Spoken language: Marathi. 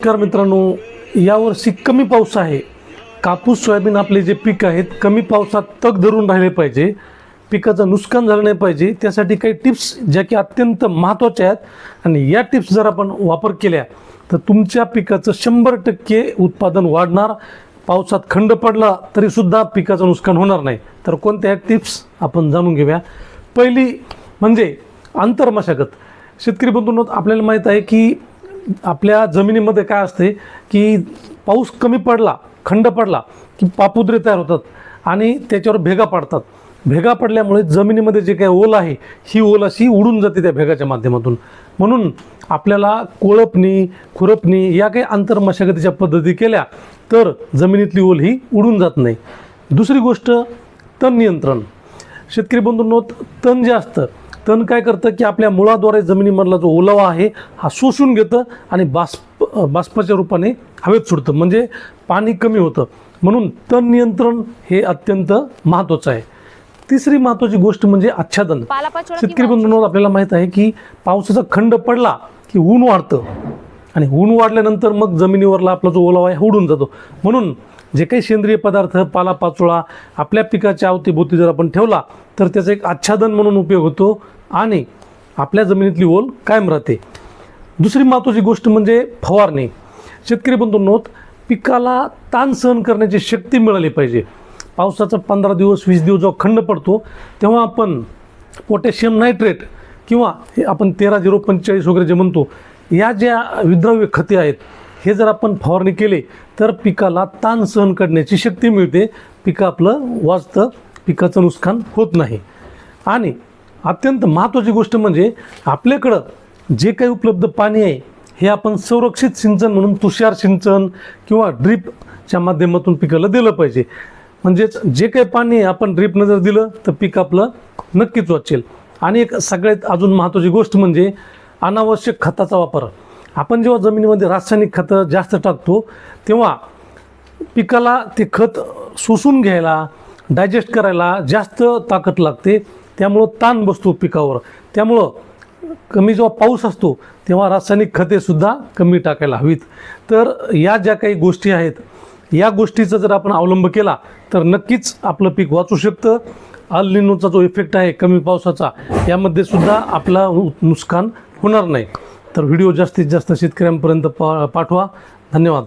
नमस्कार मित्रांनो, यावर्षी कमी पाऊस आहे. कापूस सोयाबीन आपले जे पीक आहेत कमी पावसात तग धरून राहिले पाहिजे, पिकाचं नुकसान झालं नाही पाहिजे. त्यासाठी काही टिप्स ज्या की अत्यंत महत्त्वाच्या आहेत आणि या टिप्स जर आपण वापर केल्या तर तुमच्या पिकाचं 100% उत्पादन वाढणार. पावसात खंड पडला तरीसुद्धा पिकाचं नुकसान होणार नाही. तर कोणत्या टिप्स आपण जाणून घेऊया. पहिली म्हणजे आंतरमशागत. शेतकरी बंधूंनो, आपल्याला माहीत आहे की आपल्या जमिनीमध्ये काय असते की पाऊस कमी पडला, खंड पडला की पापुद्रे तयार होतात आणि त्याच्यावर भेगा पडतात. भेगा पडल्यामुळे जमिनीमध्ये जे काही ओल आहे ही ओल अशी उडून जाते त्या भेगाच्या माध्यमातून. म्हणून आपल्याला कोळपणी, खुरपणी या काही आंतरमशागतीच्या पद्धती केल्या तर जमिनीतली ओल ही उडून जात नाही. दुसरी गोष्ट, तण नियंत्रण. शेतकरी बंधूंनो, तण जे असतं, तण काय करतं की आपल्या मुळाद्वारे जमिनीमधला जो ओलावा आहे हा शोषून घेतं आणि बाष्पाच्या रूपाने हवेत सोडतं, म्हणजे पाणी कमी होतं. म्हणून तण नियंत्रण हे अत्यंत महत्त्वाचं आहे. तिसरी महत्त्वाची गोष्ट म्हणजे आच्छादन. शेतकरी बंधूंनो, आपल्याला माहीत आहे की पावसाचा खंड पडला की ऊन वाढतं आणि ऊन वाढल्यानंतर मग जमिनीवरला आपला जो ओलावा आहे उडून जातो. म्हणून जे काही सेंद्रिय पदार्थ, पालापाचोळा आपल्या पिकाच्या अवतीभोवती जर आपण ठेवला तर त्याचा एक आच्छादन म्हणून उपयोग होतो आणि आपल्या जमिनीतली ओल कायम राहते. दुसरी महत्त्वाची गोष्ट म्हणजे फवारणी. शेतकरी बंधूंनो, पिकाला ताण सहन करण्याची शक्ती मिळाली पाहिजे. पावसाचा 15 दिवस 20 दिवस जेव्हा खंड पडतो तेव्हा आपण पोटॅशियम नायट्रेट किंवा हे आपण 13-0-45 वगैरे जे म्हणतो, या ज्या विद्राव्य खते आहेत हे जर आपण फवारणी केले तर पिकाला ताण सहन करण्याची शक्ती मिळते. पिकं आपलं वाचतं, पिकाचं नुकसान होत नाही. आणि अत्यंत महत्त्वाची गोष्ट म्हणजे आपल्याकडं जे काही उपलब्ध पाणी आहे हे आपण संरक्षित सिंचन म्हणून तुषार सिंचन किंवा ड्रीपच्या माध्यमातून पिकाला दिलं पाहिजे. म्हणजेच जे काही पाणी आपण ड्रीपनं जर दिलं तर पीक आपलं नक्कीच वाचेल. आणि एक सगळ्यात अजून महत्त्वाची गोष्ट म्हणजे अनावश्यक खताचा वापर. आपण जेव्हा जमिनीमध्ये रासायनिक खतं जास्त टाकतो तेव्हा पिकाला ते खत शोषून घ्यायला, डायजेस्ट करायला जास्त ताकद लागते. त्यामुळं ताण बसतो पिकावर. त्यामुळं कमी जेव्हा पाऊस असतो तेव्हा रासायनिक खतेसुद्धा कमी टाकायला हवीत. तर या ज्या काही गोष्टी आहेत या गोष्टीचा जर आपण अवलंब केला तर नक्कीच आपलं पीक वाचू शकतं. अल निनोचा जो इफेक्ट आहे कमी पावसाचा, यामध्ये सुद्धा आपलं नुकसान होणार नाही. तर व्हिडिओ जास्तीत जास्त शेतकऱ्यांपर्यंत पाठवा. धन्यवाद.